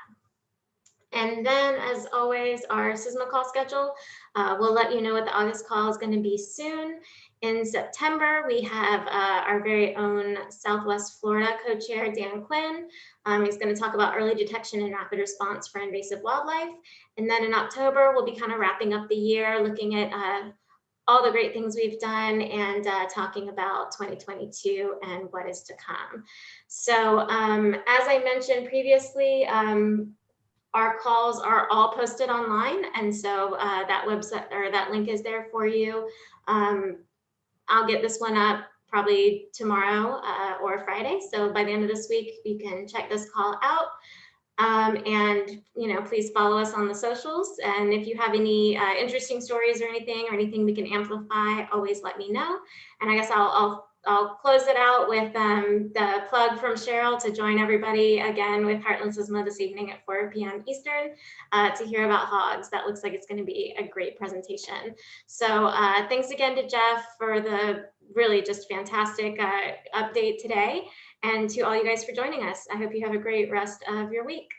And then, as always, our CISMA call schedule. We'll let you know what the August call is going to be soon. In September, we have our very own Southwest Florida co-chair, Dan Quinn. He's going to talk about early detection and rapid response for invasive wildlife. And then in October, we'll be kind of wrapping up the year, looking at all the great things we've done and talking about 2022 and what is to come. So as I mentioned previously, our calls are all posted online, and so that website or that link is there for you. I'll get this one up probably tomorrow or Friday. So by the end of this week, you can check this call out. And please follow us on the socials. And if you have any interesting stories or anything we can amplify, always let me know. And I guess I'll close it out with the plug from Cheryl to join everybody again with Heartland CISMA this evening at 4 p.m. Eastern to hear about hogs. That looks like it's going to be a great presentation. So thanks again to Jeff for the really just fantastic update today, and to all you guys for joining us. I hope you have a great rest of your week.